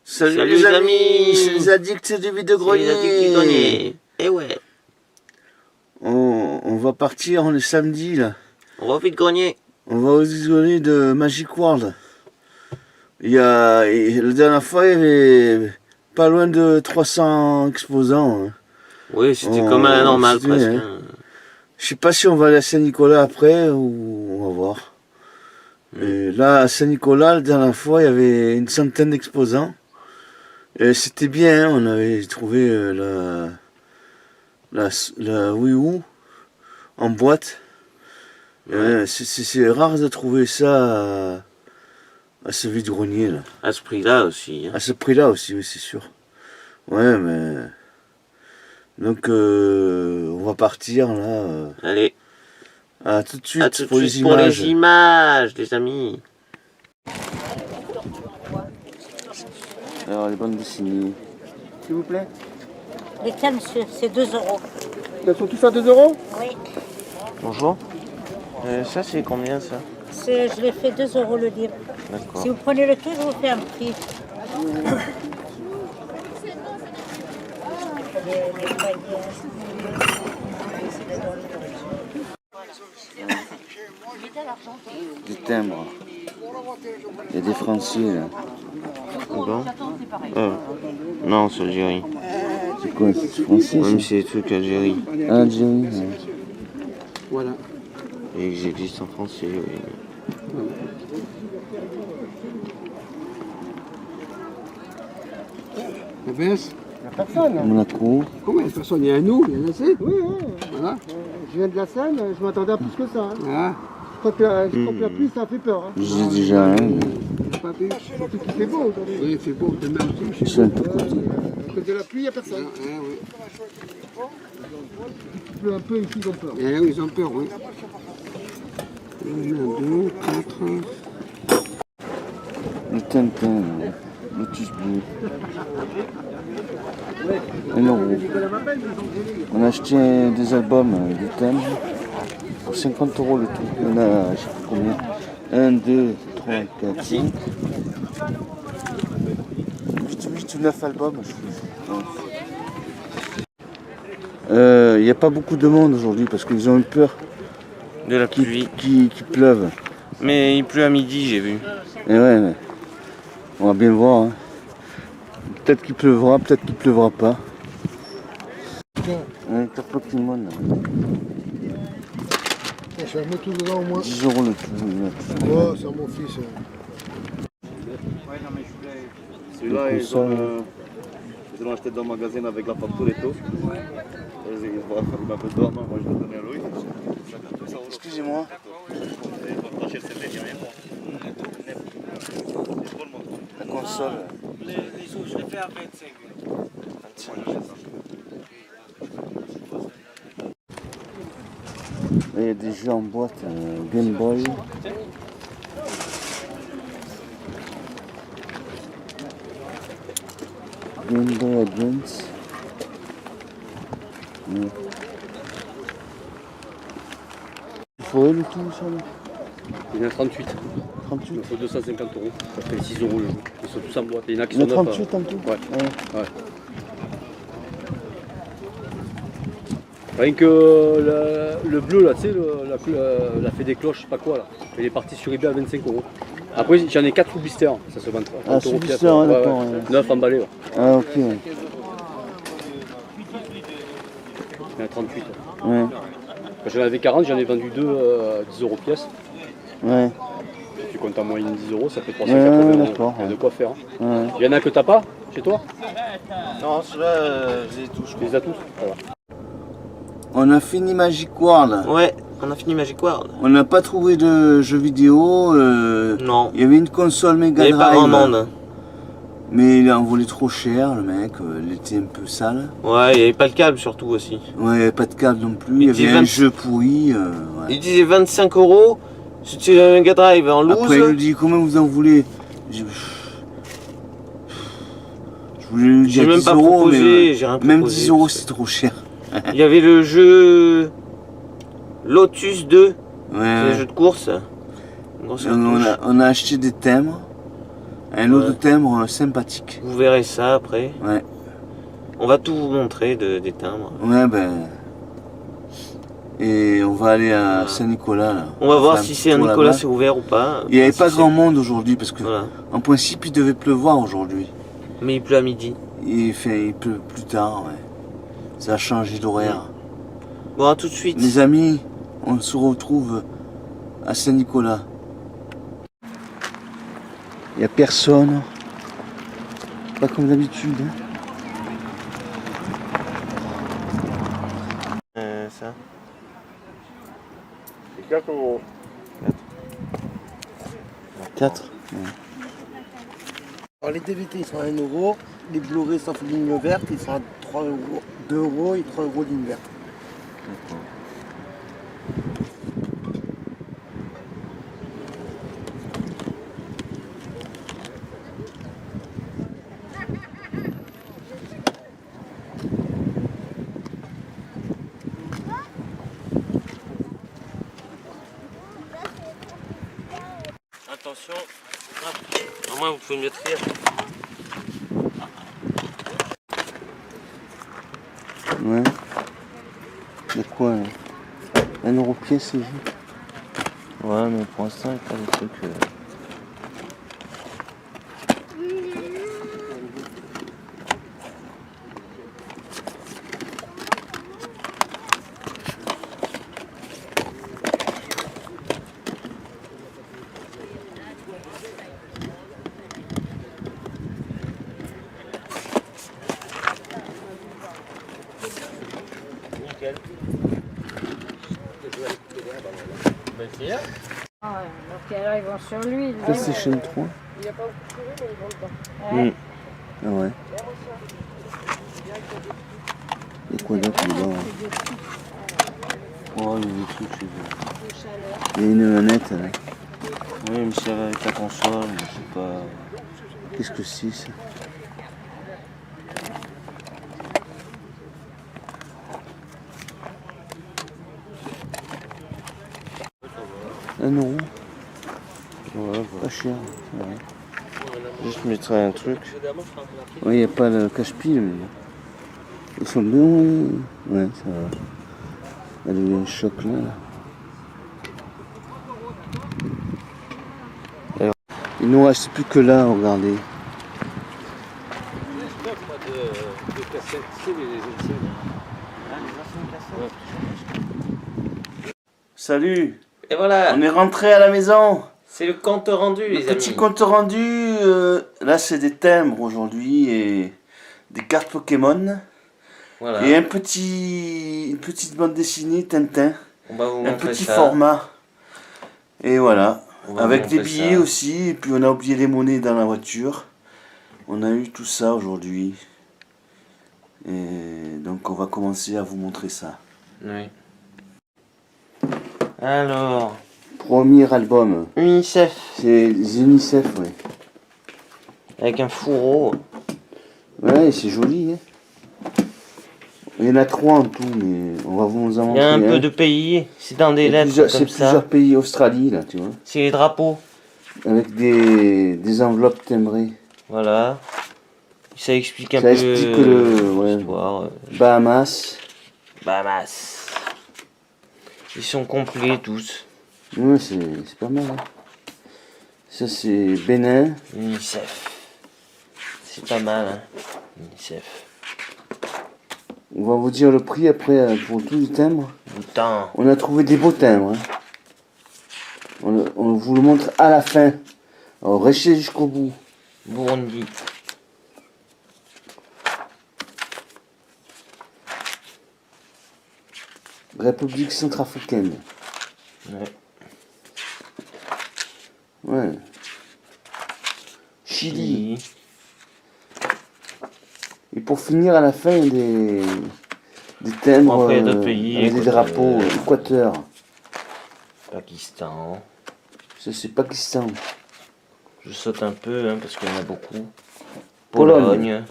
Salut les amis, c'est les addicts du vide-grenier. Eh ouais. On va partir, on est samedi là. On va au vide-grenier. On va au vide-grenier de Magic World. La dernière fois, il y avait pas loin de 300 exposants. Hein. Oui, c'était comme à la normale presque. Hein. Je sais pas si on va aller à Saint-Nicolas après ou on va voir. Et là, à Saint-Nicolas, la dernière fois, il y avait une centaine d'exposants. Et c'était bien, hein, on avait trouvé la Wii U en boîte. Ouais. C'est rare de trouver ça à ce vide-grenier là. À ce prix-là aussi. Hein. À ce prix-là aussi, oui, c'est sûr. Ouais, mais... Donc, on va partir là. Allez. À tout de suite, à tout de suite pour les images, les amis. Alors, les bandes dessinées. S'il vous plaît. Lesquels, monsieur? C'est 2 €. Ils sont tous à 2 €? Oui. Bonjour. Ça, c'est combien ça? Je l'ai fait 2 € le livre. D'accord. Si vous prenez le tout, je vous fais un prix. Des timbres. Il y a des Français là. Bon. Non, c'est Algérie. C'est quoi, c'est français? Même si c'est des trucs Algérie. Ah, Algérie, ouais. Voilà. Et ils existent en français, oui. La baisse? Il n'y a personne. Monaco. Comment il y a personne? Il y a un nous, il y en a assez. Oui, oui. Voilà. Je viens de la Seine, je m'attendais à plus que ça. Hein. Ah. Je crois que la pluie, ça fait peur. Hein. J'ai déjà un. Il n'y a pas plus. Surtout qu'il fait beau aujourd'hui. Oui, il fait beau, demain aussi. Je suis un peu petit. À cause de la pluie, il n'y a personne. Ah, oui. Il pleut un peu, ici, ils ont peur. Eh oui, ils ont peur, oui. Il y en a 2, 4. Le Tintin, Lotus Bleu. 1 €. On a acheté des albums de thème pour 50 € le tout. On a, je sais plus combien. 1, 2, 3, 4, 5. 8 ou 9 albums, je trouve. Il n'y a pas beaucoup de monde aujourd'hui parce qu'ils ont eu peur De la pluie. qu'il pleuve. Mais il pleut à midi, j'ai vu. Et ouais, mais on va bien voir. Hein. Peut-être qu'il pleuvra, peut-être qu'il pleuvra pas. Ouais, t'as pas tout le monde. Je vais mettre tout dedans au moins. 10 € le tout. Oh, c'est à mon fils. Celui-là, ils l'ont acheté dans le magasin avec la facture et tout. Il m'a fait d'or, moi je l'ai donné à lui. Excusez-moi. La console. Les sous, je les fais à 25. Là, il y a des jeux en boîte, Game Boy. Game Boy Advance. Ouais. Il faudrait le tout ça là. Il y en a 38. 38. Il faut 250 €. Ça fait 6 € le jeu. Ils sont tous en boîte. Il y en a qui Il y en sont a neufs. 38 en tout. Ouais. Rien que le bleu là, tu sais, la fée des cloches, je sais pas quoi là. Il est parti sur eBay à 25 €. Après j'en ai 4 sous blister, ça se vend 30 Ah, sous € blister, ouais, d'accord. Ouais. 9 emballés. Ouais. Ah, ok. Il y en a 38. Ouais. Quand j'en avais 40, j'en ai vendu 2 à 10 € pièce. Ouais. Tu comptes en moyenne 10 €, ça fait 380 Ouais, €. d'accord. Il y a de quoi faire. Hein. Ouais. Il y en a que t'as pas chez toi? Non, ceux-là, je les touche. Tu les as tous? Voilà. On a fini Magic World. Ouais, on a fini Magic World. On n'a pas trouvé de jeux vidéo. Non. Il y avait une console Il Mega n'y avait Drive. pas grand monde. Mais il a envolé trop cher, le mec. Il était un peu sale. Ouais, il n'y avait pas le câble surtout aussi. Ouais, il n'y avait pas de câble non plus. Il y disait avait un 20 jeu pourri. Ouais. Il disait 25 €. C'était un Mega Drive en loose. Après, il nous dit combien vous en voulez. Je voulais lui J'ai dire même 10 pas €, proposé, mais j'ai rien même proposé, 10 € parce que- c'est trop cher. Il y avait le jeu Lotus 2, Ouais, c'est le jeu de course. Grosse cartouche. on a acheté des timbres Un lot de timbres sympathique. Vous verrez ça après. Ouais. On va tout vous montrer des timbres. Ouais, ben. Et on va aller à Saint-Nicolas là. On va voir faire un si petit c'est un tour Nicolas là-bas. c'est ouvert ou pas. Il n'y avait Si pas c'est- grand monde aujourd'hui parce que Voilà. en principe il devait pleuvoir aujourd'hui. Mais il pleut à midi. Il pleut plus tard, ouais. Ça a changé d'horaire. Bon, à tout de suite. Les amis, on se retrouve à Saint-Nicolas. Il n'y a personne. Pas comme d'habitude. Hein. Ça. 4 euros. 4. Alors les DVD ils sont à 1 euro, les Blu-ray sauf ligne verte ils sont à 3 euros, 2 euros et 3 euros ligne verte. Attention. Hop. Au moins vous pouvez mieux rire. Ouais. De quoi là 1 euro pièce c'est juste. Ouais, mais pour l'instant, il n'y a pas de trucs. Nickel. Ah, donc là, ils vont sur lui. Là, Ça c'est chaîne 3. Ouais. Ah ouais. Et quoi d'autre dedans hein. Oh il y a des trucs chez vous. Il y a une manette là. Oui, mais c'est avec la console, je sais pas. Qu'est-ce que c'est ça? Un euro. Ouais, Pas cher. Ouais. juste mettrai un truc. Ouais, il n'y a pas le cache-pile, mais bon. Ils sont bien. Ouais, ça va. Elle a eu un choc là. Il nous reste plus que là, regardez. Salut, Et voilà, on est rentré à la maison. c'est le compte rendu, les Le petit amis. compte rendu, là c'est des timbres aujourd'hui et des cartes Pokémon. Voilà, Et une petite bande dessinée Tintin, on va vous un montrer petit ça. format. Et voilà, On va vous avec des montrer billets ça. aussi, et puis on a oublié les monnaies dans la voiture. On a eu tout ça aujourd'hui. Et donc on va commencer à vous montrer ça. Oui. Alors, Premier album, UNICEF, c'est les UNICEF, ouais. avec un fourreau. Ouais, c'est joli, hein. Il y en a 3 en tout, mais on va vous en Il montrer y a un peu un. de pays, c'est dans des C'est lettres plusieurs- comme c'est ça. plusieurs pays, Australie, là, tu vois. C'est les drapeaux. Avec des enveloppes timbrées. Voilà. Ça explique un Ça peu explique ouais. l'histoire. Bahamas. Bahamas. Ils sont complets tous. Ouais, c'est pas mal. Hein. Ça, c'est Bénin. UNICEF. C'est pas mal, hein. UNICEF. On va vous dire le prix après pour tous les timbres. Boutin. On a trouvé des beaux timbres. Hein. On vous le montre à la fin. Alors, restez jusqu'au bout. Burundi. République centrafricaine. Ouais. Ouais. Chili. Chili. Et pour finir, à la fin, il y a des timbres Après, il y a d'autres pays, avec des Équateur. drapeaux. Équateur. Pakistan. Ça, c'est Pakistan. Je saute un peu, hein, parce qu'il y en a beaucoup. Pologne. Pologne.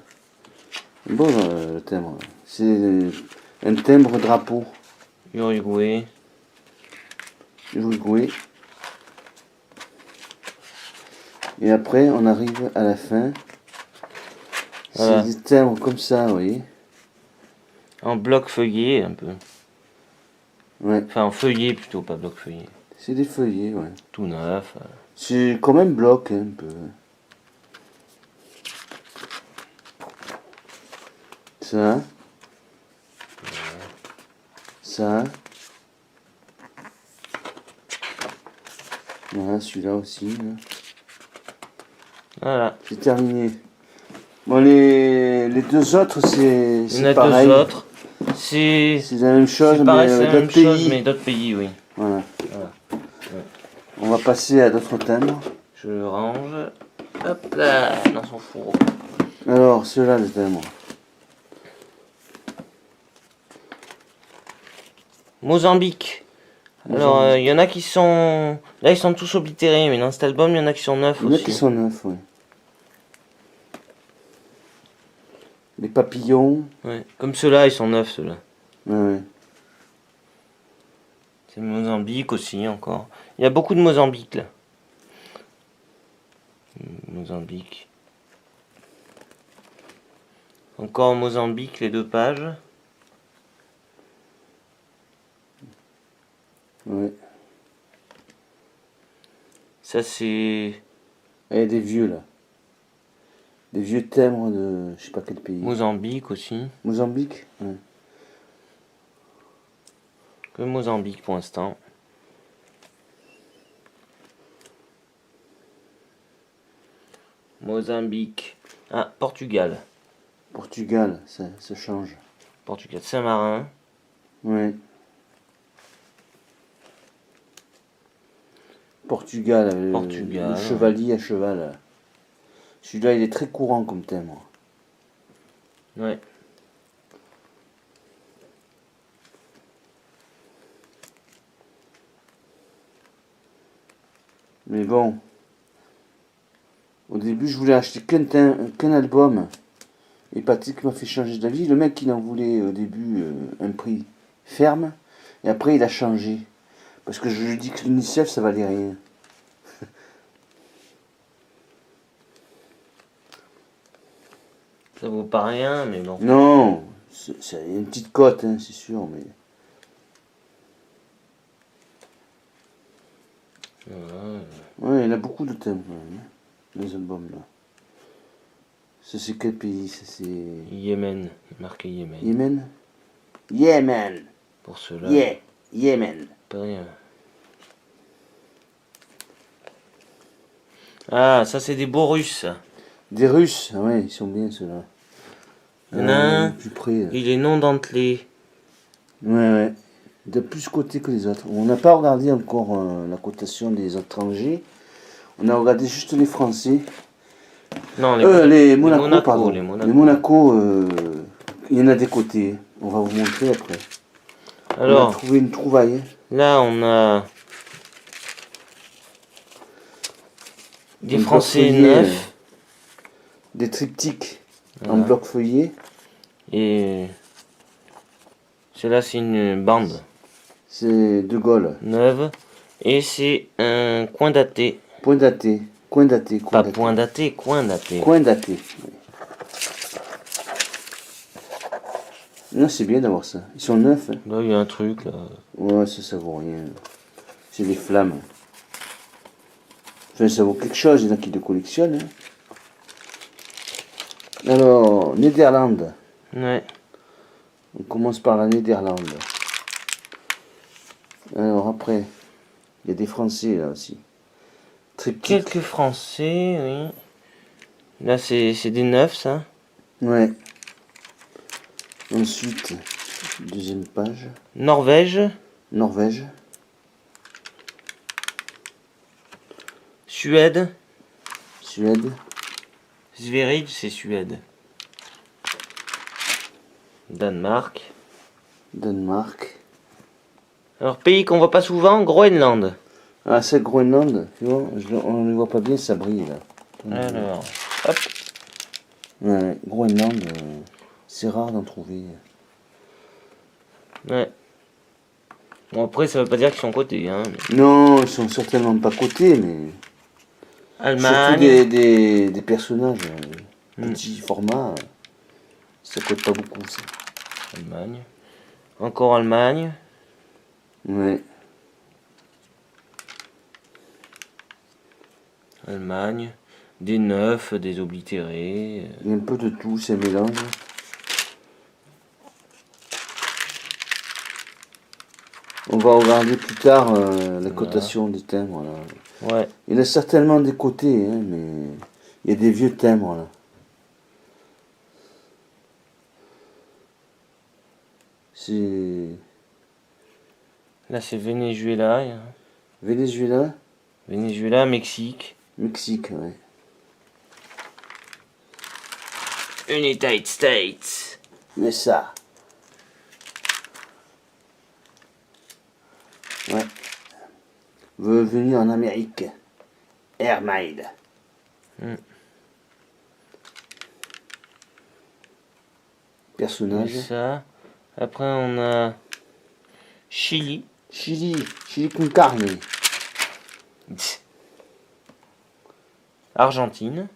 Bon, le timbre. C'est un timbre drapeau. Uruguay. Uruguay. Et après, on arrive à la fin. Voilà. C'est des timbres comme ça, vous voyez. En bloc feuillé, un peu. Ouais, Enfin, en feuillé plutôt, pas bloc feuillé. c'est des feuillets, ouais. Tout neuf. C'est quand même bloc, hein, un peu. Ça. Ça. Voilà, celui-là aussi. Là. Voilà. C'est terminé. Bon, les deux autres, c'est Il y en a pareil. deux autres. C'est C'est la même chose, c'est pareil, mais c'est avec la même d'autres chose, pays. mais d'autres pays, oui. Voilà. Voilà. Ouais. On va passer à d'autres timbres. Je le range. Hop là, dans son fourreau. Alors, ceux-là, les timbres. Mozambique. Alors, il y en a qui sont... Là, ils sont tous oblitérés, mais dans cet album, il y en a qui sont neufs Il y en a aussi. qui sont neufs, oui. Les papillons. Ouais. Comme ceux-là, ils sont neufs, ceux-là. Ouais, ouais. C'est Mozambique aussi, encore. Il y a beaucoup de Mozambique, là. Mozambique. Encore Mozambique, les deux pages. Ouais. Ça, c'est... Et il y a des vieux, là. Des vieux timbres de je sais pas quel pays. Mozambique aussi. Mozambique. Ouais. Que Mozambique pour l'instant. Mozambique. Ah, Portugal. Portugal, ça change. Portugal, Saint-Marin. Ouais. Portugal, Portugal. le chevalier à cheval. Là. Celui-là, il est très courant comme timbre. Ouais. Mais bon, au début, je voulais acheter qu'un album. Et Patrick m'a fait changer d'avis. Le mec, il en voulait au début un prix ferme. Et après, il a changé. Parce que je lui ai dit que l'UNICEF, ça valait rien. Ça vaut pas rien, mais bon. Non, c'est une petite cote, hein, c'est sûr. Mais ouais, il y en a beaucoup de thèmes, quand même, hein, les albums là. Ça, c'est quel pays? Ça, c'est Yémen. Marqué Yémen. Yémen? Yémen! Pour ceux-là. Yeah! Yémen! Pas rien. Ah, ça c'est des beaux Russes. Des Russes, ah ouais, ils sont bien ceux-là. Il y en a un, plus près. il est non dentelé. Ouais, ouais. De plus coté que les autres. On n'a pas regardé encore la cotation des étrangers. On a regardé juste les Français. Non, Les Monaco, pardon. Les Monaco. Les Monaco, il y en a des côtés. On va vous montrer après. On a Alors, trouvé une trouvaille. là on a des Une Français bloc feuillé, neufs. Des triptyques en Voilà. bloc feuillé. Et celle-là c'est une bande C'est De Gaulle. neuve. Et c'est un coin daté. Point daté. Coin daté. Coin Pas daté. point daté, coin daté. Coin daté. Oui. Non, c'est bien d'avoir ça. Ils sont neufs. Hein. Là il y a un truc là. Ouais, ça vaut rien. C'est des flammes. Enfin, ça vaut quelque chose. Il y en a qui le collectionnent. Hein. Alors, Néderlande. Ouais. On commence par la Néderlande. Alors après, il y a des Français là aussi. Triptyque. Quelques Français, oui. Là c'est des neufs ça. Ouais. Ensuite, deuxième page. Norvège. Norvège. Suède. Suède. Sverige, c'est Suède. Danemark. Danemark. Alors, pays qu'on voit pas souvent, Groenland. Ah, c'est Groenland. Tu vois, on ne le voit pas bien, ça brille là. Alors, hop. Ouais, Groenland, c'est rare d'en trouver. Ouais. Bon, après, ça veut pas dire qu'ils sont cotés, hein. mais- Non, ils sont certainement pas cotés, mais Allemagne. Surtout des personnages Mm. petit format, ça coûte pas beaucoup ça. Allemagne. Encore Allemagne. Ouais. Allemagne. Des neufs, des oblitérés. Il y a un peu de tout, c'est un mélange. On va regarder plus tard la cotation des timbres. Là. Ouais. Il y en a certainement des côtés, hein, mais il y a des vieux timbres là. C'est Là, c'est Venezuela. Venezuela, Venezuela, Mexique. Mexique, ouais. United States. Mais ça. Ouais. Veut venir en Amérique. Airmaid. Mm. Personnage. Ça. Après, on a Chili. Chili con carne. Argentine.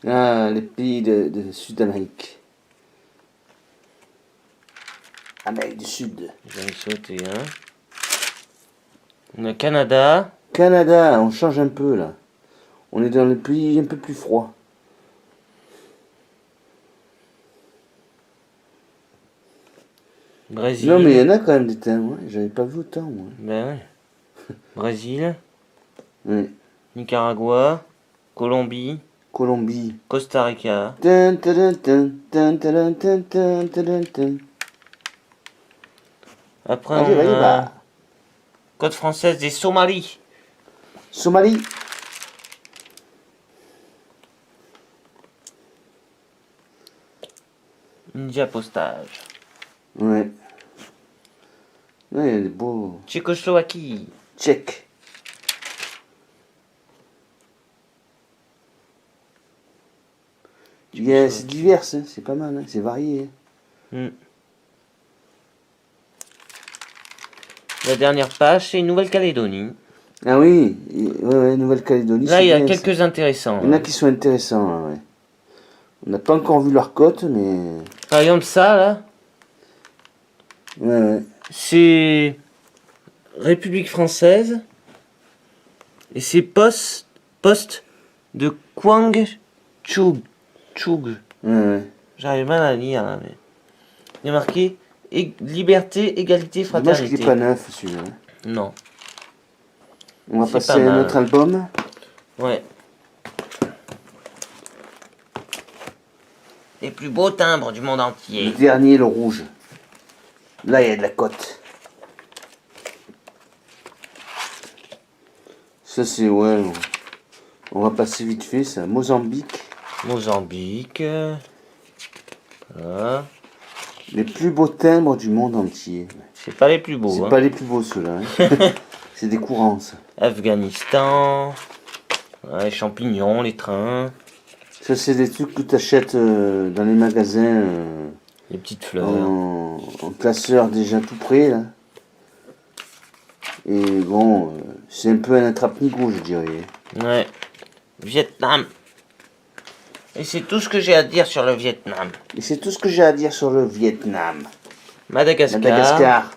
Ah, les pays de Sud-Amérique. Amérique du Sud. J'en ai sauté un. On a Canada. Canada, on change un peu là. On est dans le pays un peu plus froid. Brésil. Non mais il y en a quand même des timbres, hein. J'avais pas vu autant moi. Ben ouais. Brésil. Ouais. Nicaragua. Colombie. Colombie. Costa Rica. Tin, tadin, tin, tin, tadin, tin, tin, tadin, tin. Après, Allez, on allez, a bah. Côte française des Somalie. Somalie. India postage. Ouais. Ouais, il y a des beaux Tchécoslovaquie. tchèques. C'est divers, hein. C'est pas mal, hein. C'est varié. Hein. Hmm. La dernière page, c'est Nouvelle-Calédonie. Ah oui, ouais, Nouvelle-Calédonie. Là, c'est il y a bien, quelques ça. intéressants. Il y en a qui sont intéressants, là, ouais. On n'a pas encore vu leur côte, mais. Par exemple, ça, là, Ouais, ouais. c'est République française. Et c'est poste de Kwang Chug. Ouais, ouais. J'arrive mal à lire, là, mais. Il y a marqué liberté, égalité, Dommage fraternité. qu'il n'est pas neuf, celui-là. hein. Non. On va C'est passer pas à mal. un autre album. Ouais. Les plus beaux timbres du monde Le entier. dernier, le rouge. Là, il y a de la côte. Ça, c'est, ouais. On va passer vite fait, ça. Mozambique. Mozambique. Voilà. Les plus beaux timbres du monde entier. C'est pas les plus beaux. C'est Hein. pas les plus beaux, ceux-là. Hein. C'est des courants, ça. Afghanistan. Ouais, les champignons, les trains. Ça, c'est des trucs que tu achètes dans les magasins Les petites fleurs. en classeur déjà tout prêt, là. Et bon, c'est un peu un attrape-nigo, je dirais. Ouais. Vietnam. Et c'est tout ce que j'ai à dire sur le Vietnam. Et c'est tout ce que j'ai à dire sur le Vietnam. Madagascar. Madagascar.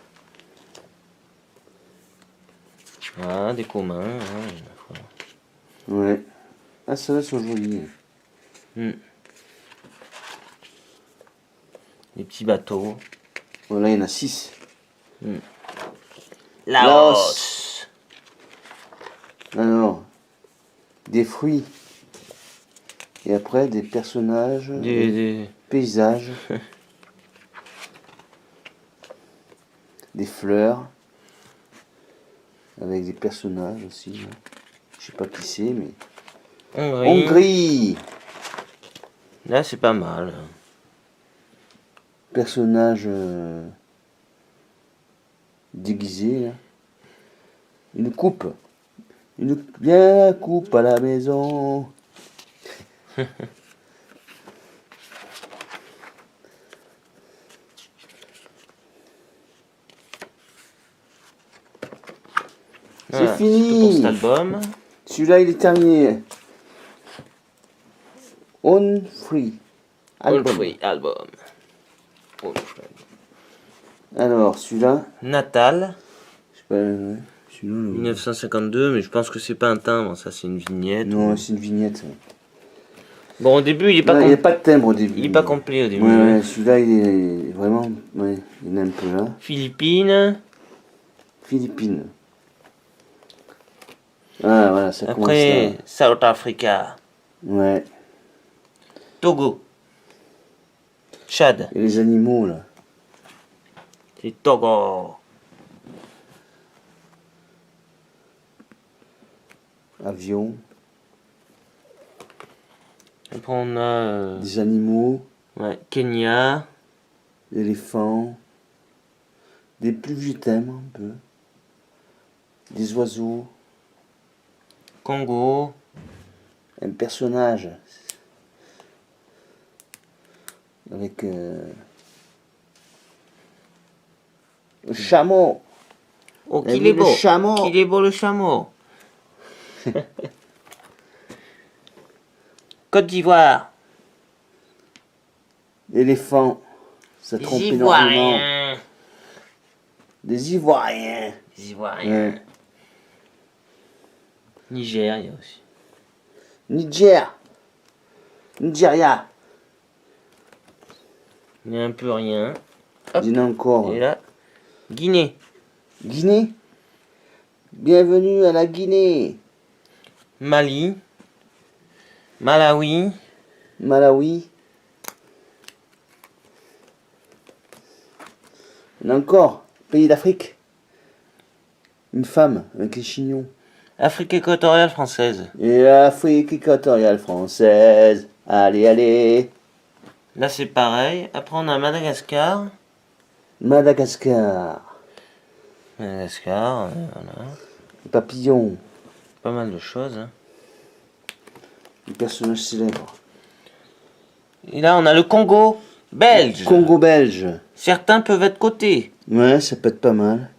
Ah, des communs. Hein. Ouais. Ah, ceux-là sont jolis. Hmm. Des petits bateaux. Voilà, il y en a 6. Laos. Alors, des fruits. Et après, des personnages, des paysages, des fleurs, avec des personnages aussi. Là. Je sais pas qui c'est, mais... Hongrie. Hongrie. Là, c'est pas mal. Personnage déguisé. Là. Une coupe. Bien coupe à la maison. Voilà, C'est fini. tout pour cet album. Celui-là, il est terminé. On Free. All Album. Free Album. All Free. Alors, celui-là, Natal, je sais pas, ouais, celui-là, 1952, mais je pense que c'est pas un timbre, ça c'est une vignette. non, c'est une vignette. Bon, au début, il est pas, Il n'y a pas de timbre au début. il est pas complet au début. Ouais, hein. ouais, celui-là, il est vraiment, ouais, il est un peu là. Philippines. Philippines. Ah, voilà, ça commence Après, là. South Africa. Ouais. Togo. Tchad. Et les animaux, là. C'est Togo. Avion, Après, on a des animaux, ouais, Kenya. éléphants, des plus vieux thèmes, un peu. Des oiseaux, Congo. un personnage. Avec le chameau. Oh, Et qu'il lui, est le beau. chameau. Qu'il est beau le chameau. Côte d'Ivoire. L'éléphant. Ça Les trompe énormément. Ivoiriens. Des Ivoiriens. Les Ivoiriens. Ouais. Niger, il y a aussi. Niger. Nigeria. Il n'y a un peu rien. Hop. Il y en a encore. Et là, Guinée. Guinée. Bienvenue à la Guinée. Mali. Malawi. Malawi. Il y en a encore. Pays d'Afrique. Une femme avec les chignons. Afrique équatoriale française. Et l'Afrique équatoriale française. Allez, allez. Là, c'est pareil. Après, on a Madagascar. Madagascar. Madagascar, voilà. Papillon. Pas mal de choses. hein. Un personnage célèbre. Et là, on a le Congo belge. Congo belge. Certains peuvent être cotés. Ouais, ça peut être pas mal.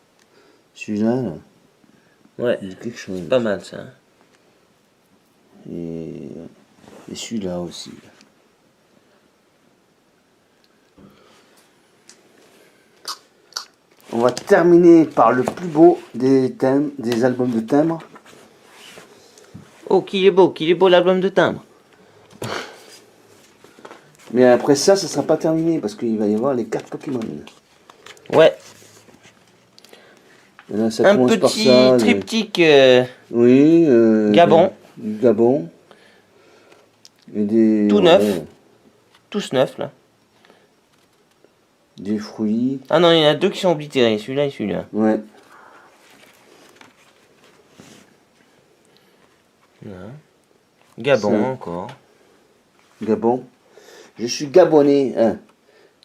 Celui-là, là, Ouais, il dit quelque chose. pas mal ça. Et celui-là aussi. On va terminer par le plus beau des thèmes, des albums de timbres. Oh, qu'il est beau l'album de timbre. Mais après ça, ça sera pas terminé parce qu'il va y avoir les cartes Pokémon. Ouais, Et là, ça un commence par petit ça. triptyque Oui. Gabon. Du Gabon. Et des. Tout neuf. tous neufs là. Des fruits. Ah non, il y en a deux qui sont oblitérés, celui-là et celui-là. Ouais. Voilà. Gabon Ça. encore. Gabon. Je suis gabonais. Hein.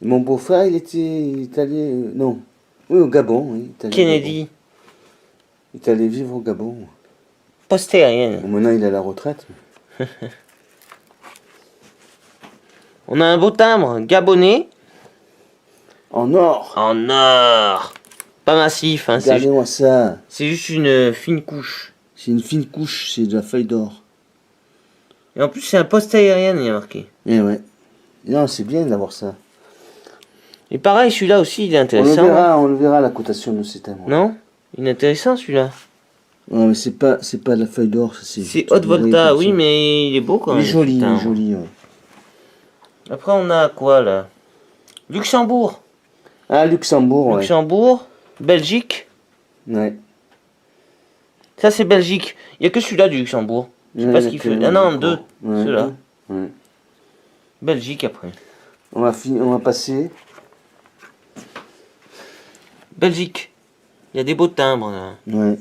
Mon beau-frère, il est allé. Non. Oui, au Gabon. Oui, il est allé au Kennedy, Gabon. Il est allé vivre au Gabon. postérienne. Bon, maintenant, il est à la retraite. On a un beau timbre gabonais En or. en or. Pas massif, hein, Regardez-moi ça. c'est juste une fine couche. C'est une fine couche, c'est de la feuille d'or. Et en plus, c'est un poste aérien, il y a marqué. Eh ouais. Non, c'est bien d'avoir ça. Et pareil, celui-là aussi, il est On intéressant. hein. le verra la cotation de ces thèmes. Non? Il est intéressant celui-là. Ouais, mais c'est pas de la feuille d'or, ça, c'est. C'est juste Haute doré Volta, comme oui, ça. mais il est beau quand Il même. est joli, il putain. est joli. Ouais. Après, on a quoi là? Luxembourg. Ah, Luxembourg, ouais. Luxembourg. Belgique. Ouais. Ça, c'est Belgique. Il n'y a que celui-là du Luxembourg. Je sais Ouais, pas ce qu'il fait. d'accord, Ah non, d'accord. deux. Ouais, Ceux-là. ouais. Belgique après. On va passer. Belgique. Il y a des beaux timbres là. Ouais.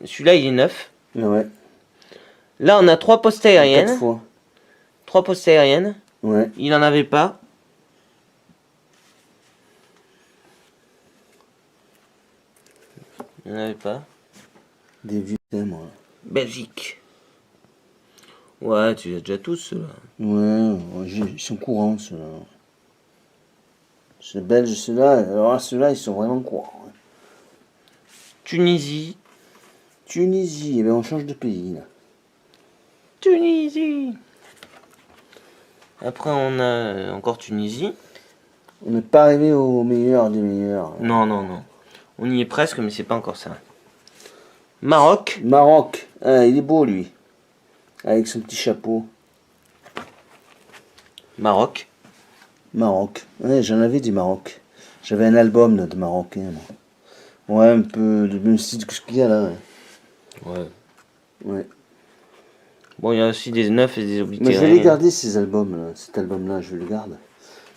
Celui-là, il est neuf. Ouais. Là, on a trois postes 4 aériennes. fois. 3 postes aériennes. Ouais. Il n'en avait pas. Il n'en avait pas. Des vieux thèmes, ouais. Belgique. Ouais, tu les as déjà tous ceux-là. Ouais, ils sont courants, ceux-là. Ceux belges, ceux-là, alors là, ceux-là, ils sont vraiment courants. Ouais. Tunisie. Tunisie, mais on change de pays là. Tunisie. Après, on a encore Tunisie. On n'est pas arrivé au meilleur des meilleurs. Non, non, non. On y est presque, mais c'est pas encore ça. Maroc. Maroc, ah, il est beau lui. Avec son petit chapeau. Maroc. Maroc, ouais, j'en avais du Maroc. J'avais un album là, de marocain. Moi. Ouais, un peu du même style que ce qu'il y a là. Ouais. Ouais. Bon, il y a aussi des neufs et des Mais je oblitéries. vais les garder ces albums là. Cet album là, je vais le garder.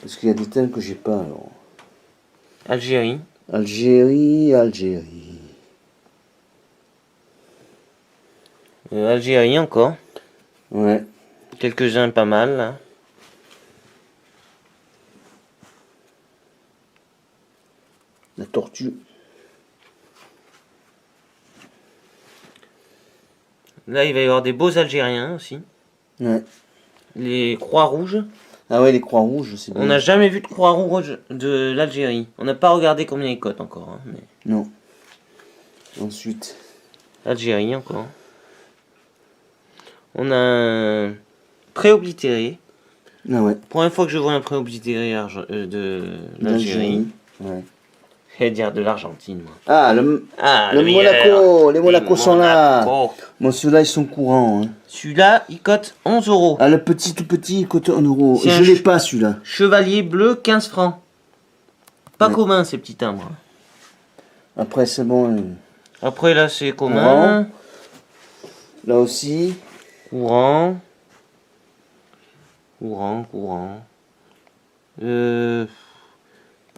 Parce qu'il y a des thèmes que j'ai pas alors. Algérie. Algérie, Algérie. Algérie encore. Ouais. Quelques-uns pas mal là. La tortue. Là, il va y avoir des beaux Algériens aussi. Ouais. Les Croix-Rouges. Ah ouais, les croix rouges, c'est bien. On n'a jamais vu de Croix-Rouge de l'Algérie. On n'a pas regardé combien ils cotent encore. Hein, mais... Non. Ensuite. Algérie encore. On a un préoblitéré. Ah ouais. Première fois que je vois un préoblitéré de l'Algérie. Ouais. Et dire de l'Argentine, moi. Ah, le Monaco. Les Monaco sont là. Bon, ceux-là, ils sont courants. Hein. Celui-là, il cote 11 euros. Ah, le petit, tout petit, il coûte 1 euro. C'est Je un l'ai pas, celui-là. Chevalier bleu, 15 francs. Pas Ouais. commun, ces petits timbres. Après, c'est bon. Après, là, c'est commun. Là aussi. Courant. Courant.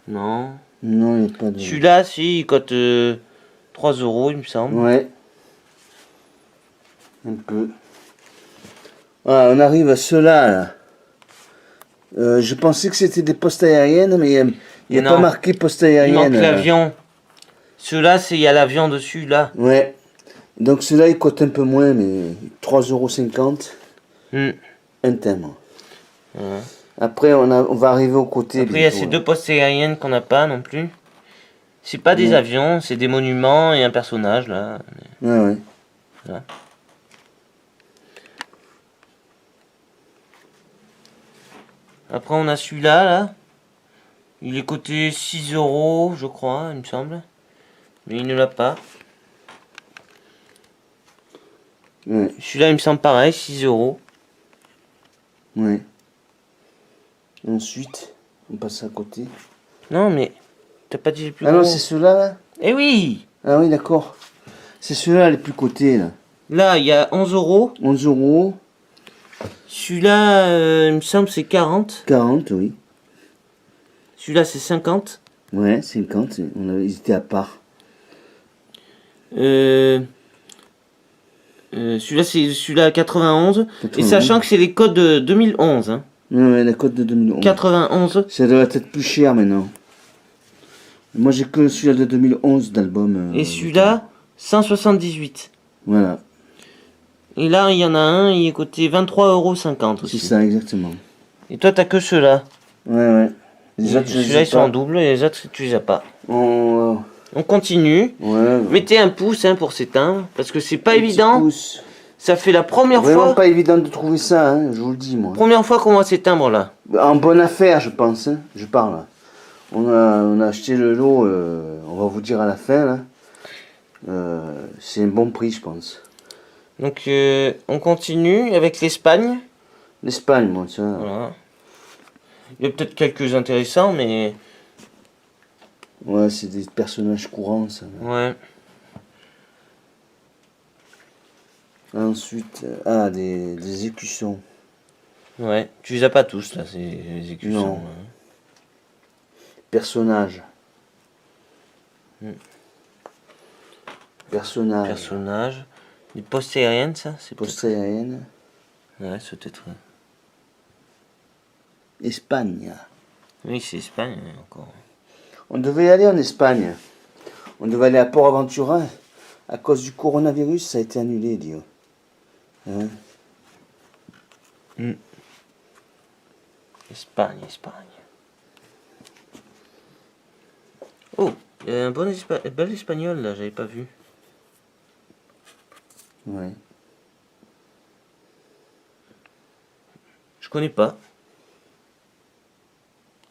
Non. Non, il n'y a pas de... Celui-là, si, il cote 3 euros, il me semble. Ouais. Un peu. Ah, on arrive à ceux-là, là. Je pensais que c'était des postes aériennes, mais il n'y a Non. pas marqué poste Il aérienne. manque là. l'avion. Ceux-là, il y a l'avion dessus, là. Ouais. Donc ceux-là, ils coûtent un peu moins, mais 3,50 €. Un thème. Ouais. Après, on va arriver au côté. Après, il y a bientôt, ces là. deux postes aériennes qu'on n'a pas non plus. C'est pas des Ouais. avions, c'est des monuments et un personnage, là. Ouais. Voilà. Après, on a celui-là, là. Il est coté 6 euros, je crois, il me semble. Mais il ne l'a pas. Ouais. Celui-là, il me semble pareil, 6 euros. Ouais. Ensuite, on passe à côté. Non, mais t'as pas dit les plus Ah gros. non, c'est ceux-là, là. Eh oui! Ah oui, d'accord. C'est ceux-là, les plus cotés, là. Là, il y a 11 euros. 11 €. Celui-là, il me semble, c'est 40. 40, oui. Celui-là, c'est 50. Ouais, 50. Ils étaient à part. Celui-là, c'est celui-là à 91. Et 91. sachant que c'est les codes de 2011. Hein. Ouais, la cote de 2011. 91. Ça doit être plus cher maintenant. Moi, j'ai que celui-là de 2011 d'album. Et celui-là, 178. Voilà, Et là, il y en a un, il est coté 23,50 € c'est aussi. ça, exactement. Et toi, t'as que ceux-là. Ouais. Les autres, je les Celui-là, ai ils sont en pas. double et les autres, tu les as pas. On, On continue. ouais. Mettez un pouce hein, pour ces timbres, parce que c'est pas Un petit évident. pouce. Ça fait la première Vraiment fois, pas évident de trouver ça, hein, je vous le dis, moi. première fois qu'on voit ces timbres là. En bonne affaire, je pense, hein, je parle. On a acheté le lot, on va vous dire à la fin, là. C'est un bon prix, je pense. Donc on continue avec l'Espagne. L'Espagne, moi, ça. Voilà. Il y a peut-être quelques intéressants, mais Ouais, c'est des personnages courants, ça. ouais. Ensuite, des écussons. Ouais. Tu les as pas tous là, c'est les écussons. Non. hein. Personnages. Hmm. Personnages. Personnages. Des postes aériennes, ça c'est Poste aérienne. peut-être. Ouais, c'est peut-être. Espagne. Oui, c'est Espagne encore. On devait y aller en Espagne. On devait aller à Port-Aventura. À cause du coronavirus, ça a été annulé, Dio. Hein? Espagne. Oh, il y a un bel espagnol là, j'avais pas vu. Ouais. Je connais pas.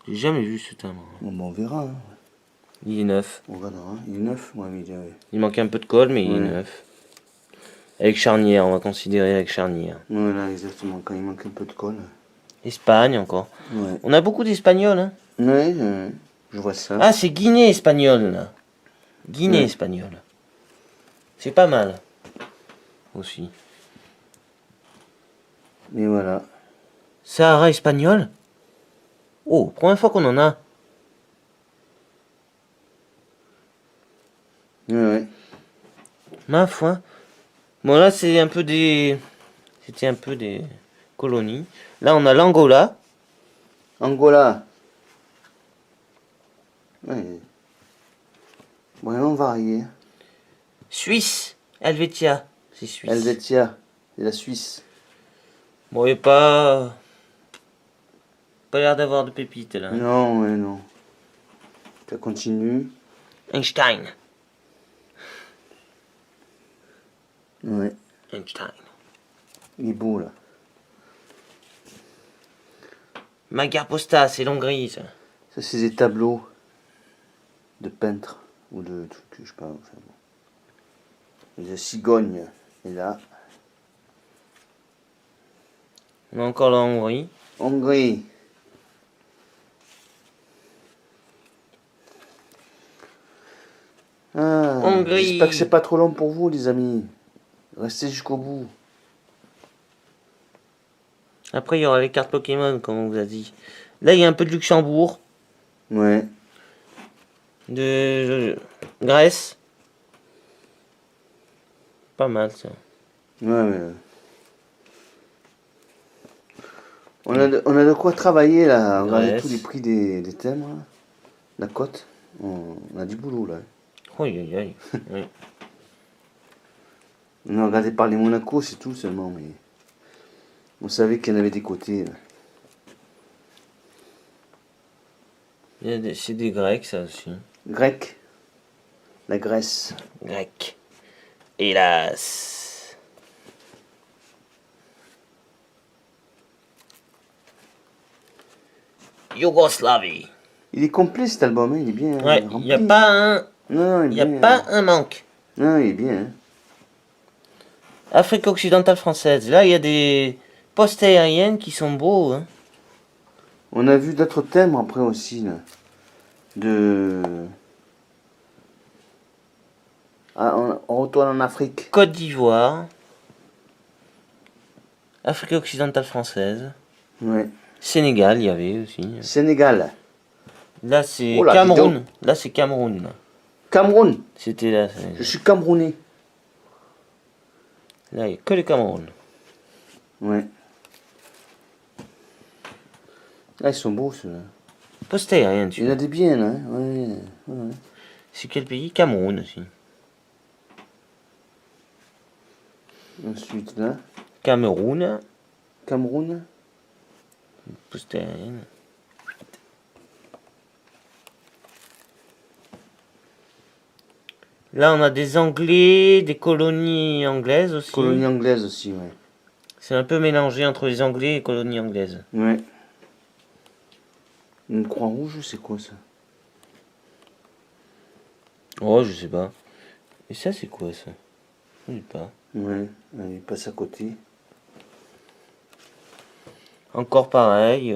J'ai jamais vu ce timbre. Bon, ben, on verra. Hein. Il est neuf. On regardera. Il est neuf, ouais, mais Il manque un peu de colle, mais il est Ouais. neuf. Avec charnière, on va considérer avec charnière. Voilà, exactement. Quand il manque un peu de colle. Espagne encore. Ouais. On a beaucoup d'Espagnols, hein. Ouais, je vois ça. Ah, c'est Guinée espagnole, là. Guinée Ouais. espagnole. C'est pas mal. Aussi. Mais voilà. Sahara espagnol. Oh, première fois qu'on en a. Ouais. Ma foi. Bon, là, c'est un peu des... C'était un peu des colonies. Là, on a l'Angola. Angola. Ouais. Vraiment varié. Suisse. Helvetia. C'est suisse. Helvetia. C'est la Suisse. Bon, il n'y a pas... Pas l'air d'avoir de pépites, là. Non, ouais, non. Ça continue. Einstein. Ouais. Einstein. Il est beau, là. Magarposta, c'est l'Hongrie, ça. Ça, c'est des tableaux de peintres. Ou de trucs, je sais pas. Enfin, bon. De cigogne. Et là, On a encore la Hongrie. Hongrie. Ah, Hongrie. j'espère que c'est pas trop long pour vous, les amis. Restez jusqu'au bout. Après, il y aura les cartes Pokémon, comme on vous a dit. Là, il y a un peu de Luxembourg, Ouais. de Grèce. Pas mal, ça. Ouais. On a de quoi travailler là. Regardez Grèce. tous les prix des thèmes. Là. La cote. On a du boulot là. Oui, oui, oui. Oui. On a regardé par les Monaco, c'est tout seulement. Mais on savait qu'il y en avait des côtés. Là. C'est des Grecs, ça aussi. Grec. La Grèce. Grec. Hélas. Yougoslavie. Il est complet cet album, hein, il est bien. Ouais, il rempli. n'y a pas un... Non, il Il est n'y a bien. pas un manque. Non, il est bien. Hein. Afrique occidentale française. Là, il y a des postes aériennes qui sont beaux. Hein. On a vu d'autres thèmes après aussi. Là. Ah, on retourne en Afrique. Côte d'Ivoire. Afrique occidentale française. Ouais. Sénégal, il y avait aussi. Sénégal. Là, c'est Oh là, dis Cameroun. Là, c'est Cameroun. Là. Cameroun. C'était là. Je suis camerounais. Là, il n'y a que le Cameroun. Ouais. Ah, ils sont beaux ceux-là. Poste aérien, Il y en a des biens là. Hein. Ouais. C'est quel pays? Cameroun aussi. Ensuite là. Cameroun. Cameroun. Poste aérien. Là, on a des Anglais, des colonies anglaises aussi. Colonie anglaise aussi, ouais. C'est un peu mélangé entre les Anglais et les colonies anglaises. Ouais. Une croix rouge, c'est quoi ça? Oh, je sais pas. Et ça, c'est quoi ça? Je sais pas. Ouais, il passe à côté. Encore pareil.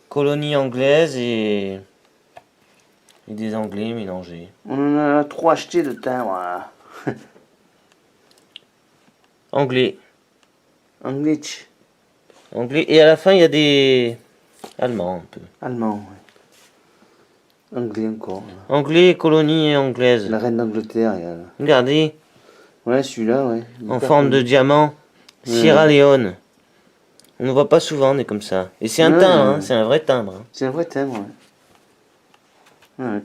Colonie anglaise et des Anglais mélangés. On en a 3 achetés de thym, voilà. Anglais. Anglais. Anglais. Et à la fin, il y a des Allemands un peu. Allemand, ouais. Anglais encore. Là. Anglais, colonie anglaise. La reine d'Angleterre, il y a là. Regardez, Ouais, celui-là, ouais. Il est en pas forme de connu. diamant. Sierra Leone. On ne voit pas souvent des comme ça. Et c'est un Ouais, timbre, ouais. hein, c'est un vrai timbre. Hein. C'est un vrai thème, ouais. Ouais.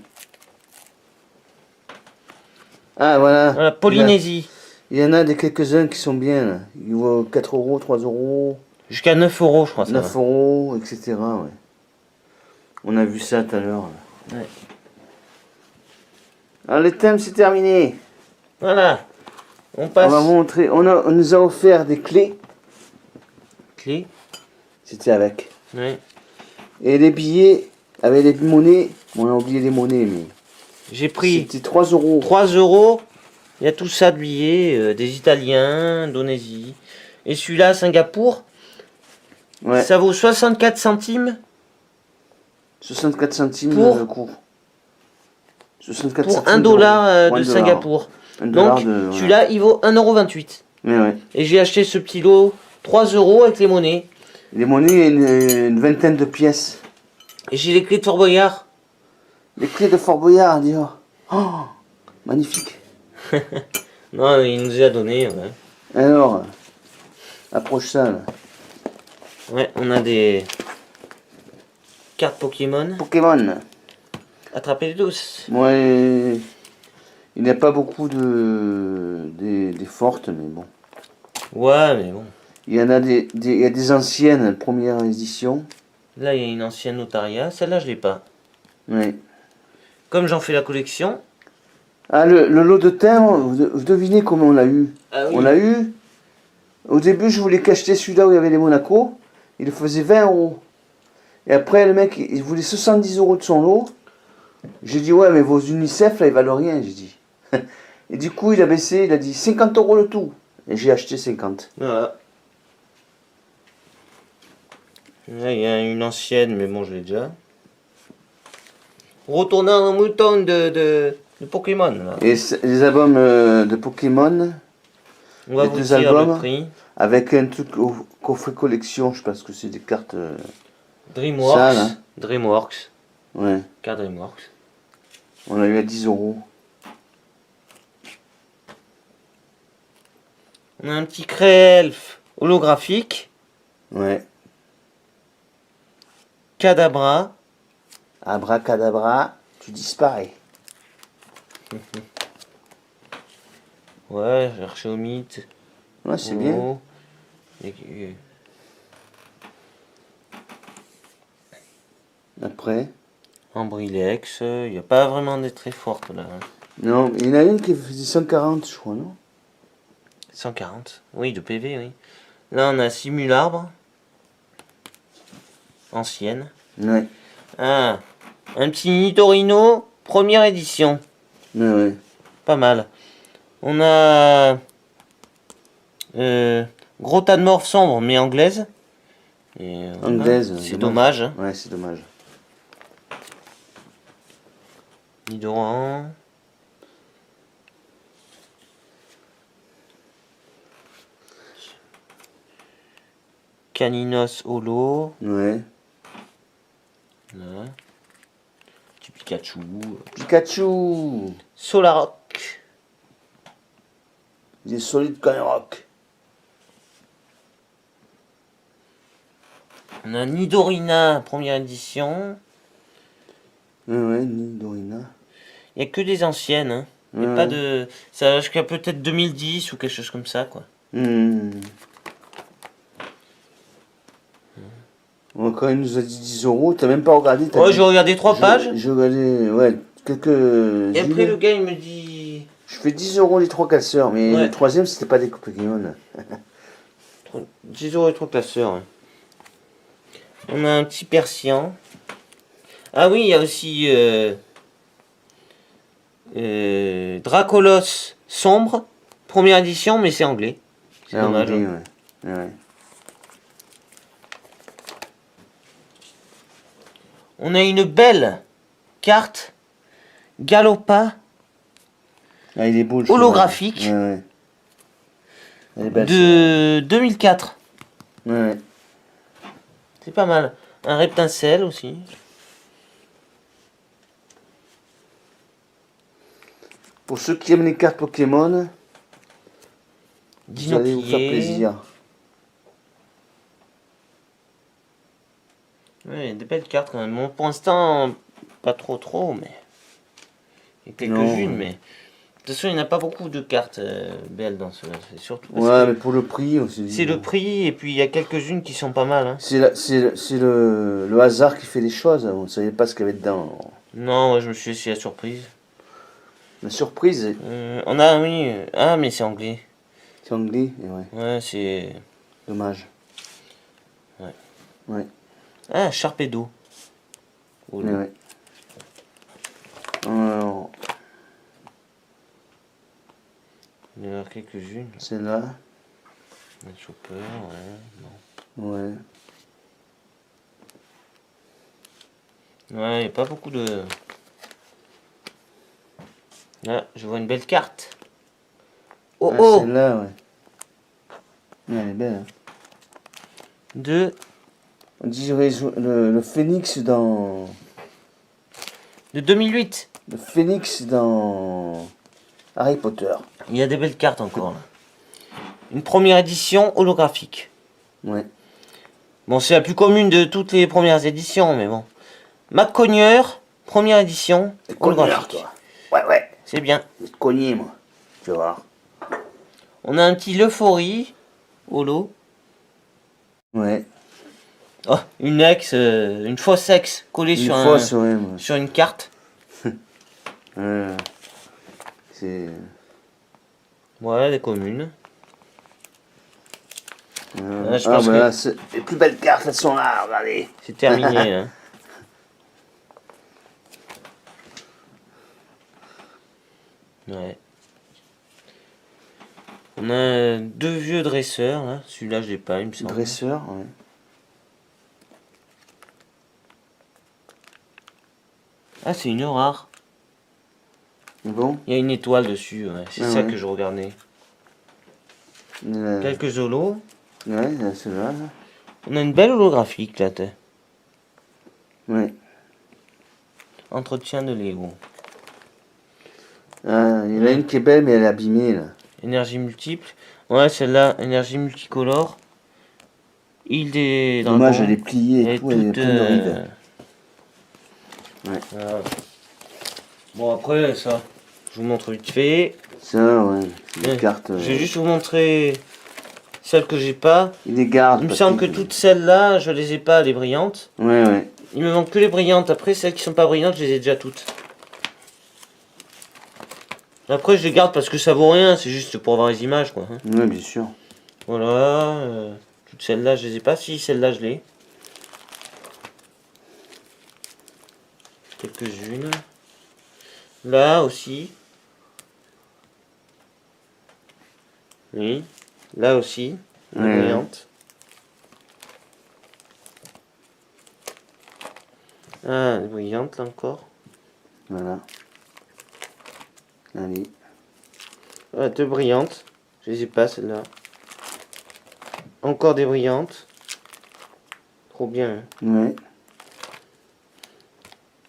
Ah, voilà. Voilà, Polynésie. Il y en a des quelques-uns qui sont bien, là. Ils vaut 4 euros, 3 euros, Jusqu'à 9 euros, je crois. Ça 9 va. euros, etc. Ouais. On a vu ça tout à l'heure. là. Ouais. Alors, les thèmes, c'est terminé. Voilà. On On passe. va montrer. On nous a offert des clés. Clé. C'était avec. Ouais. Et les billets avec les monnaies. Bon, on a oublié les monnaies, mais. J'ai pris C'était 3 euros. 3 euros. Il y a tout ça de billets, des Italiens, Indonésie. Et celui-là, Singapour, Ouais. ça vaut 64 centimes 64 centimes Pour- le cours. 64 pour centimes 1 dollar d'euros. de 1 dollar. Singapour. 1 dollar Donc, de. Voilà. celui-là, il vaut 1,28 €. Mais ouais. Et j'ai acheté ce petit lot, 3 euros avec les monnaies. Les monnaies, une vingtaine de pièces. Et j'ai les clés de Fort Boyard. Les clés de Fort Boyard, dis donc. Oh, magnifique. Non, il nous a donné. Ouais, Alors, approche ça là. ouais, on a des cartes Pokémon. Pokémon. Attrapez les douces. Moi, il n'y a pas beaucoup des fortes, mais bon. Ouais, mais bon. Il y en a il y a des anciennes, première édition. Là, il y a une ancienne Notaria. Celle-là, je l'ai pas. Oui. Comme j'en fais la collection. Ah, le lot de timbre, vous devinez comment on l'a eu? Ah oui. On l'a eu. Au début, je voulais qu'acheter celui-là où il y avait les Monaco. Il faisait 20 euros. Et après, le mec, il voulait 70 euros de son lot. J'ai dit, ouais, mais vos UNICEF, là, ils valent rien, j'ai dit. Et du coup, il a baissé, il a dit 50 euros le tout. Et j'ai acheté 50. Voilà. Là, il y a une ancienne, mais bon, je l'ai déjà. Retournant au mouton de Pokémon, là. Et les albums de Pokémon, On va les vous deux dire albums. le prix. avec un truc au coffret collection, je pense que c'est des cartes. DreamWorks. Ça, là. DreamWorks. Ouais, Carte DreamWorks. on l'a eu à 10 euros. On a un petit Cré-Elf holographique. Ouais. Kadabra. Abracadabra, tu disparais. Ouais, Archeomite. Ouais, c'est bien. Oh. Et- Après. Ambrilex. Il n'y a pas vraiment des très fortes là. Hein. Non, il y en a une qui faisait 140, je crois, non? 140. Oui, de PV, oui. Là, on a Simularbre. Ancienne. Ouais. Ah, un petit Nidorino, première édition. Ouais, ouais. Pas mal. On a gros tas de morphes sombres, mais anglaise. Et, voilà. Anglaise. C'est dommage. Hein. Ouais, c'est dommage. Nidoran. Caninos Holo. Ouais. Là. Petit Pikachu. Pikachu. Solarock. Il est solide comme un rock. On a Nidorina, première édition. Ouais, ouais, Nidorina. Il n'y a que des anciennes. Hein. Il y a Ouais. pas de. Ça va jusqu'à peut-être 2010 ou quelque chose comme ça, quoi. Bon, quand il nous a dit 10 euros, t'as même pas regardé. t'as Ouais, dit- j'ai regardé 3 pages. J'ai regardé, ouais, quelques. Et après, gilets. le gars, il me dit. Je fais 10 euros les 3 casseurs, mais Ouais. le troisième, c'était pas des Pokémon. 10 euros et 3 classeurs. Ouais. On a un petit Persian. Ah oui, il y a aussi. Dracolos sombre. Première édition, mais c'est anglais. C'est Ah, dommage. oui, Hein. ouais. Ouais. On a une belle carte Galopa Ah, il est beau le cheval. holographique Ouais, ouais. Elle est belle, de 2004. celle-là. Ouais. C'est pas mal. Un Reptincelle aussi. Pour ceux qui aiment les cartes Pokémon, vous allez vous faire Dinopier. plaisir. Ouais, des belles cartes quand même. Bon, pour l'instant, pas trop, mais. Il y a quelques-unes, Non. mais. De toute façon, il n'y en a pas beaucoup de cartes belles dans ce. C'est surtout. parce Ouais, que mais pour le prix, on s'est dit. c'est le prix, et puis il y a quelques-unes qui sont pas mal. Hein. C'est le hasard qui fait les choses. On ne savait pas ce qu'il y avait dedans. Non, ouais, je me suis laissé la surprise. La surprise. On a, oui. Ah, mais c'est anglais. C'est anglais, et ouais. Ouais, c'est... Dommage. Ouais. Ouais. Ah, Sharpedo. Oh, Mais ouais. Alors, il y en a quelques-unes. celle-là. Le chopper, ouais, non. Ouais. Ouais, il n'y a pas beaucoup de... Là, je vois une belle carte. Oh Ah, oh celle-là, ouais. Ouais, elle est belle. Hein. De... On dirait le phénix dans... De 2008. Le phénix dans... Harry Potter. Il y a des belles cartes encore, là. Une première édition holographique. Ouais. Bon, c'est la plus commune de toutes les premières éditions, mais bon. McCogner, première édition holographique. toi. Ouais, ouais. C'est bien. Je vais te cogner, moi. Tu vas voir. On a un petit L'Euphorie, holo. Ouais. Oh, une fausse ex collée Une sur, fausse, ouais, moi. sur une carte. C'est... Voilà, des communes. Ah, je Ah, pense bah que là, les plus belles cartes, elles sont là, regardez. c'est terminé. Hein. Ouais. On a deux vieux dresseurs, là. Celui-là, je l'ai pas, il me semble. Dresseur, ouais. Ah, c'est une rare. Bon. Il y a une étoile dessus, ouais. C'est Ah ça ouais. que je regardais. Ouais, Quelques holos. celle-là, là. On a une belle holographique, là. Ouais. Entretien de Lego. Ah, il y en a une qui est belle, mais elle est abîmée, là. Énergie multiple. Ouais, celle-là, énergie multicolore. Île des dragons. Dommage, elle est pliée et Elle tout, est elle est toute, pleine de rides. Ouais. Voilà. Bon, après, ça, je vous montre vite fait. Ça, ouais. C'est des Ouais. cartes... Je vais juste vous montrer celles que j'ai pas. Il les garde. Il me parce semble que qu'il- toutes celles-là, je les ai pas, les brillantes. Ouais, ouais. Il me manque que les brillantes. Après, celles qui sont pas brillantes, je les ai déjà toutes. Après, je les garde parce que ça vaut rien. C'est juste pour avoir les images, quoi. Hein. Ouais, bien sûr. Voilà. Toutes celles-là, je les ai pas. Si, celle-là, je l'ai. Quelques-unes. Là aussi. Oui. Là aussi. Une Ouais. brillante. Ah, une brillante là encore. Voilà. Allez. Ah, deux brillantes. Je les ai pas celles-là. Encore des brillantes. Trop bien. Hein. Ouais.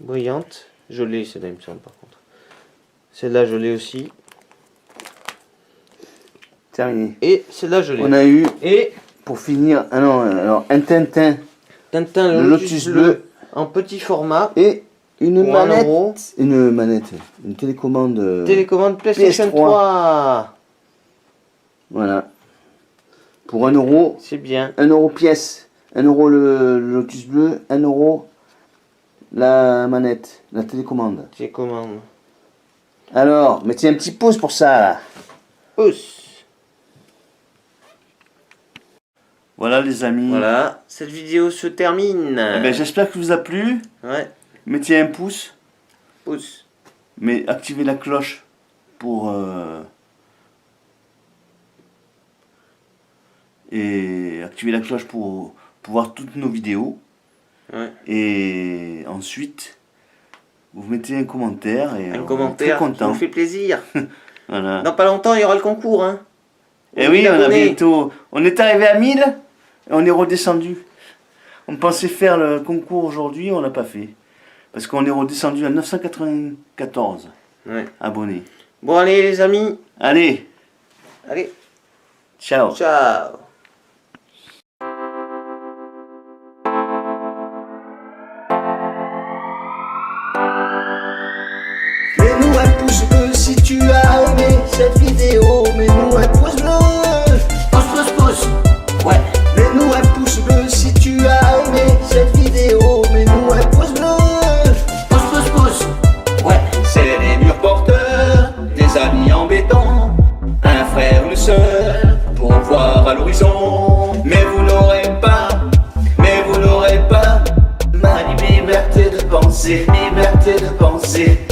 Brillante. Je l'ai celle-là, il me semble par contre. Celle-là, je l'ai aussi. Terminé. Et celle-là, je l'ai. On a eu, Et pour finir, ah non, alors, un Tintin, Tintin, le Lotus bleu en petit format. et une Pour 1 manette. euro. Une télécommande. Télécommande PlayStation PS3. 3. Voilà. Pour 1 euro. C'est bien. 1 euro pièce. 1 euro le Lotus bleu. 1 euro la manette. La télécommande. Télécommande. Alors, mettez un petit pouce pour ça là. Pouce. Voilà les amis. Voilà. Cette vidéo se termine. Eh ben, j'espère que vous a plu. Ouais. Mettez un pouce. Pouce. Mais activez la cloche pour et activez la cloche pour voir toutes nos vidéos. Ouais. Et ensuite vous mettez un commentaire et Un on est commentaire. très Ça content. nous fait plaisir. Voilà. Dans pas longtemps, il y aura le concours. Hein. Et oui, on a abonnés. bientôt. On est arrivé à 1000 et on est redescendu. On pensait faire le concours aujourd'hui, on l'a pas fait. Parce qu'on est redescendu à 994 Ouais. abonnés. Bon, allez, les amis. Allez, Allez. ciao. Ciao. Mets-nous un pouce bleu si tu as aimé cette vidéo. Mets-nous un pouce bleu. Pouce. Ouais. Mets-nous un pouce bleu si tu as aimé cette vidéo. Mets-nous un pouce bleu. Pouce. Ouais. C'est les murs porteurs, des amis embêtants, un frère, une sœur. à l'horizon. Mais vous n'aurez pas ma liberté de penser, liberté de penser.